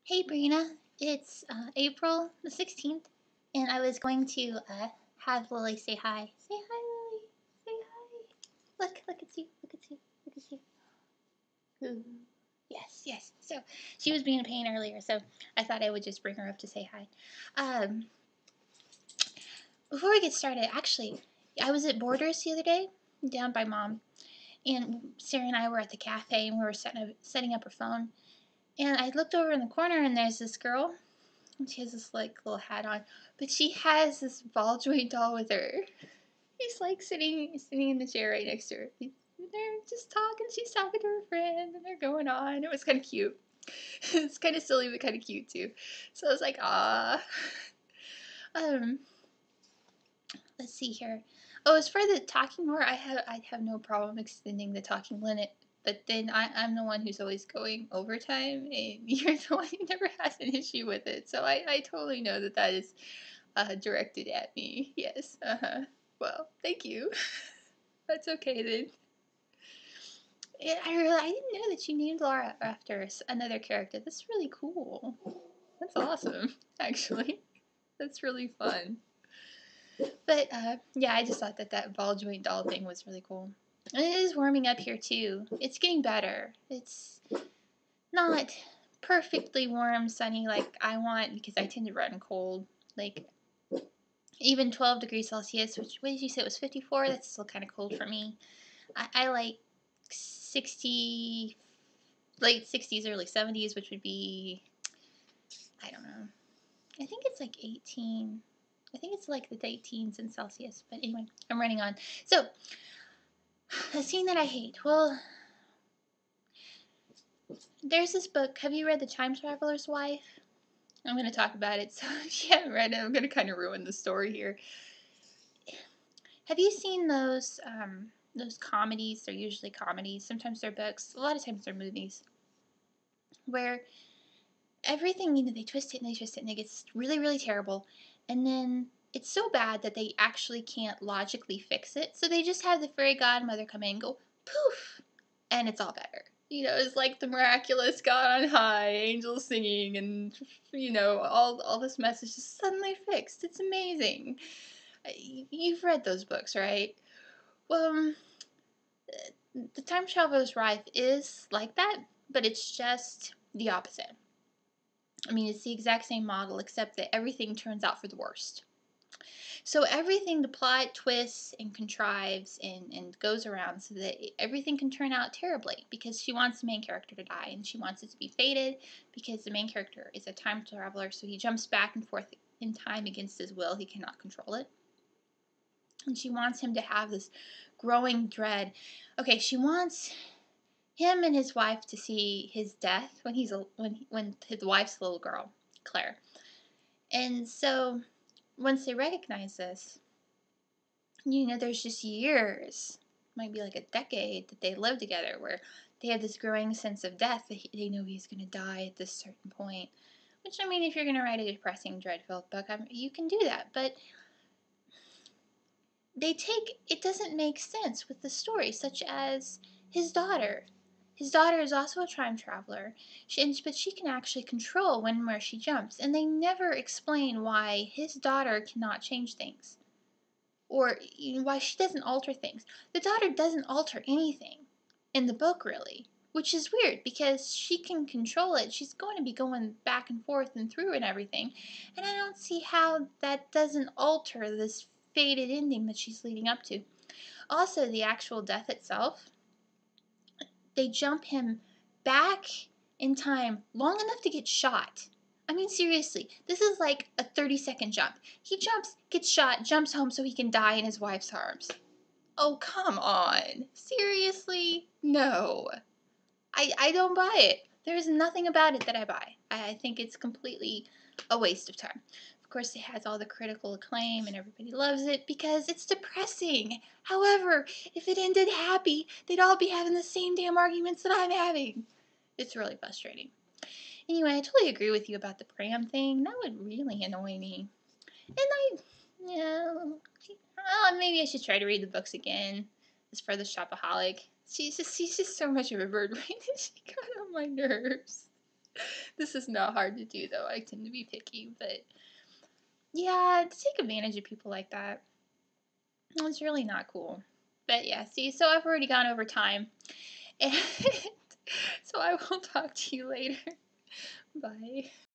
Hey, Brina. It's April the 16th, and I was going to have Lily say hi. Say hi, Lily. Say hi. Look at you. Look at you. Look at you. Ooh. Yes, yes. So she was being a pain earlier, so I thought I would just bring her up to say hi. Um, Before we get started, actually, I was at Borders the other day, down by Mom, and Sarah and I were at the cafe, and we were setting up her phone. And I looked over in the corner, and there's this girl. She has this like little hat on, but she has this ball joint doll with her. He's like sitting in the chair right next to her. They're just talking. She's talking to her friend, and they're going on. It was kind of cute. It's kind of silly, but kind of cute too. So I was like, ah. Um, let's see here. Oh, as for the talking more, I'd have no problem extending the talking limit. But then I'm the one who's always going overtime, and you're the one who never has an issue with it. So I totally know that is directed at me. Yes. Well, thank you. That's okay then. I didn't know that you named Laura after another character. That's really cool. That's awesome, actually. That's really fun. But yeah, I just thought that ball joint doll thing was really cool. And it is warming up here too. It's getting better. It's not perfectly warm, sunny like I want because I tend to run cold. Like even 12 degrees Celsius, which what did you say it was 54? That's still kind of cold for me. I like 60, late 60s, early 70s, which would be, I don't know. I think it's like 18. I think it's like the 18s in Celsius. But anyway, I'm running on. So, a scene that I hate. Well, there's this book. Have you read The Time Traveler's Wife? I'm going to talk about it. So, if you haven't read it, I'm going to kind of ruin the story here. Have you seen those comedies? They're usually comedies. Sometimes they're books. A lot of times they're movies. Where everything, they twist it and they twist it and it gets really, really terrible. And then it's so bad that they actually can't logically fix it. So they just have the fairy godmother come in and go, poof, and it's all better. It's like the miraculous God on high, angels singing, and, all this mess is just suddenly fixed. It's amazing. You've read those books, right? Well, The Time Traveler's Wife is like that, but it's just the opposite. I mean, it's the exact same model, except that everything turns out for the worst. So everything, the plot twists and contrives and goes around so that everything can turn out terribly because she wants the main character to die and she wants it to be fated because the main character is a time traveler, so he jumps back and forth in time against his will. He cannot control it. And she wants him to have this growing dread. Okay, she wants him and his wife to see his death when when his wife's a little girl, Claire. And so once they recognize this, there's just years, might be like a decade that they live together where they have this growing sense of death that they know he's going to die at this certain point. Which, I mean, if you're going to write a depressing, dread-filled book, you can do that. But it doesn't make sense with the story, such as his daughter. His daughter is also a time traveler, but she can actually control when and where she jumps, and they never explain why his daughter cannot change things, or why she doesn't alter things. The daughter doesn't alter anything in the book, really, which is weird because she can control it. She's going to be going back and forth and through and everything, and I don't see how that doesn't alter this fated ending that she's leading up to. Also, the actual death itself, they jump him back in time long enough to get shot. I mean, seriously, this is like a 30-second jump. He jumps, gets shot, jumps home so he can die in his wife's arms. Oh, come on. Seriously? No. I don't buy it. There's nothing about it that I buy. I think it's completely a waste of time. Of course, it has all the critical acclaim and everybody loves it because it's depressing. However, if it ended happy, they'd all be having the same damn arguments that I'm having. It's really frustrating. Anyway, I totally agree with you about the pram thing. That would really annoy me. And maybe I should try to read the books again. As for the shopaholic, she's just so much of a bird brain that she got on my nerves. This is not hard to do, though. I tend to be picky, but yeah, to take advantage of people like that, it's really not cool. But yeah, see, so I've already gone over time, and so I will talk to you later. Bye.